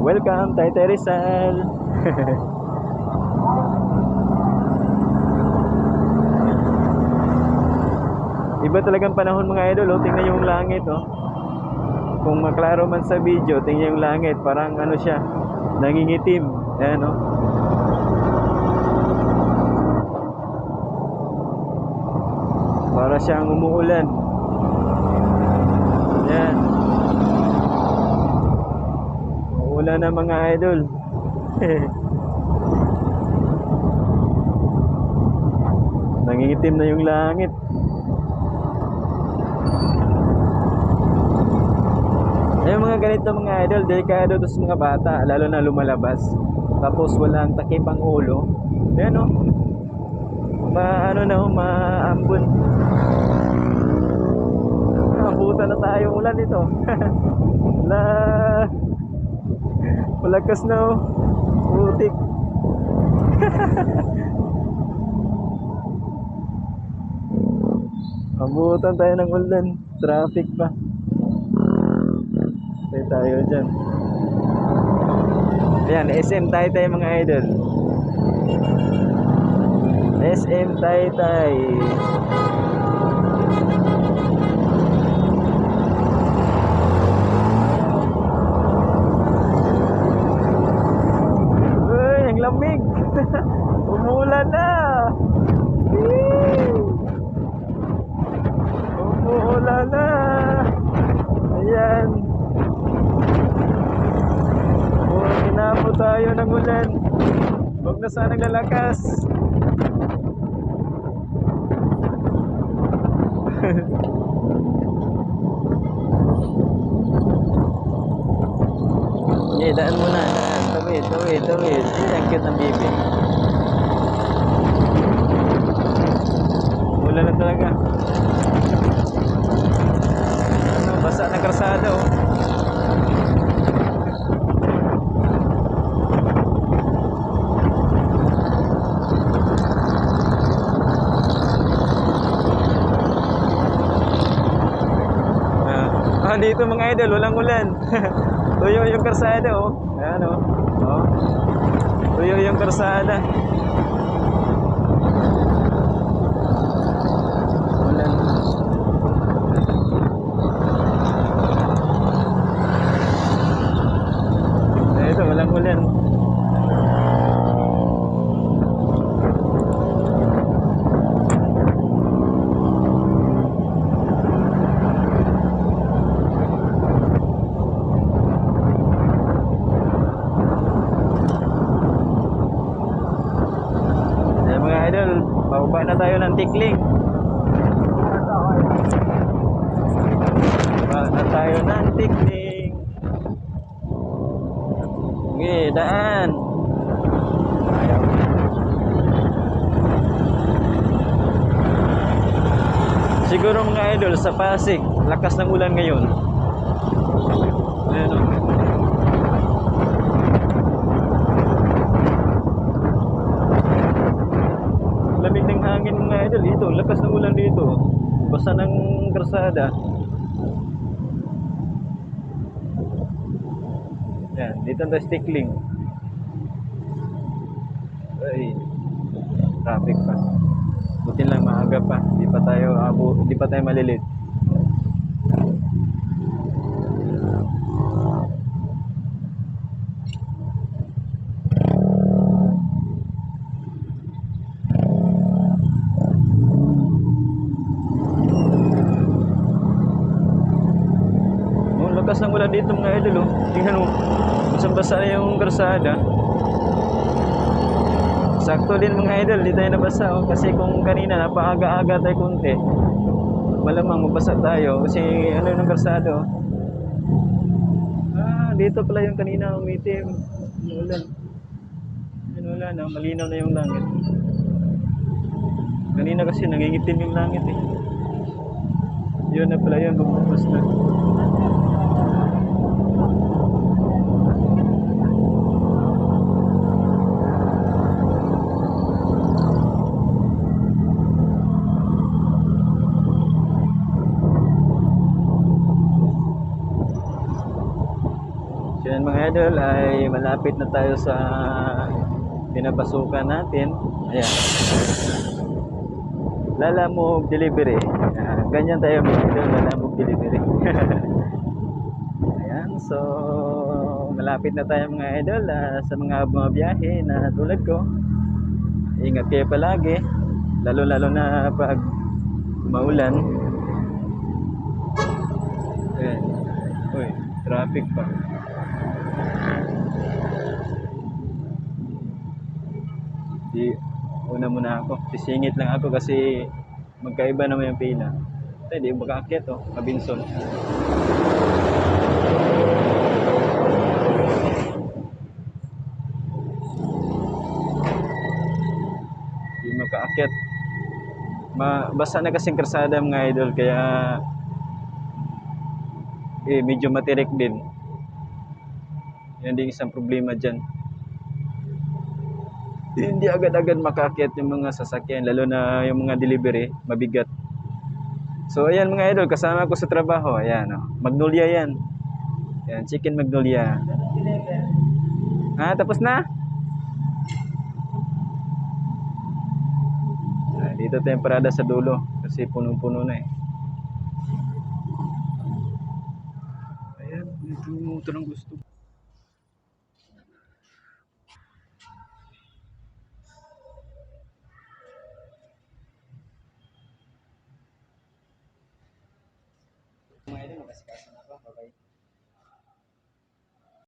Welcome, Taytay Rizal. Iba talagang panahon mga idol, oh. Tingnan yung langit, oh. Kung maklaro man sa video, tingnan yung langit, parang ano siya, nangingitim. Ayan, oh. Para siyang umuulan. Ayan. Umuulan na mga idol. Nangingitim na yung langit. Yung mga ganito mga idol, delikado to sa mga bata, lalo na lumalabas. Tapos walang takip ang ulo. Ayan, o. Maano na, maambun. Abutan na tayo ulan dito. La, malakas na, o. Putik. Abutan tayo ng ulan. Traffic pa. Tayo dyan. Ayan, SM Taytay mga idol. SM Taytay. Uy, ang lamig. Umuulan na. Umuulan na. Ayan. Hinabo tayo ng ulan. Huwag na sanang lalakas. Okay, daan muna. Tawid. Ang cute ng bibi. Ulan na talaga. Ano, basa ng karsada, oh. Dito mga idol, walang ulan. Tuyo yung karsada, oh. Ayan, oh. Oh. Tuyo yung karsada. Ulan. Ito, walang ulan. Bababa na tayo ng Tikling. Bababa na tayo ng Tikling. Okay, daan. Siguro mga idol, sa Pasig, lakas ng ulan ngayon. Ayan, oh. Lamig ng hangin mga idol dito, lakas ng ulan dito. Basa ng karsada. Yan, dito ang Tikling. Ay, traffic pa. Buti lang maaga pa, di pa tayo malilit. Lakas ng ulan dito mga idol, oh. Tingnan mo, basang-basa na yung karsada. Sakto din mga idol, di tayo nabasa, oh. Kasi kung kanina napaaga-aga tayo kunti, malamang mabasa tayo kasi ano yung karsada, oh. Dito pala yung kanina umitim. Ulan. Ulan, oh. Malinaw na yung langit. Kanina kasi nangingitim yung langit, eh. Yun na pala yun, bumubos na. Yan mga idol ay malapit na tayo sa pinapasukan natin. Ayan. Lalamove delivery. Ganyan tayo mga idol, lalamove delivery. Ayan, so malapit na tayo mga idol sa mga bumabiyahe na tulad ko. Ingat kayo palagi, lalo na pag maulan. Ayan. Uy, traffic pa. Di, una muna ako. Sisingit lang ako kasi magkaiba naman yung pila. Ito, di makaakyat oh, Kabinson. Di makaakyat. Basta na kasing kalsada mga idol, kaya medyo matirik din. Yan din isang problema dyan. Hindi agad-agad makaakyat yung mga sasakyan, lalo na yung mga delivery, mabigat. So ayan mga idol, kasama ko sa trabaho. Ayan, oh. Magnolia yan. Ayan, chicken magnolia. Tapos na? Dito tayong parada sa dulo kasi punong-puno na eh. Ayan, ito ng gusto. Mga idol, magkasikaso na ako. Bye-bye.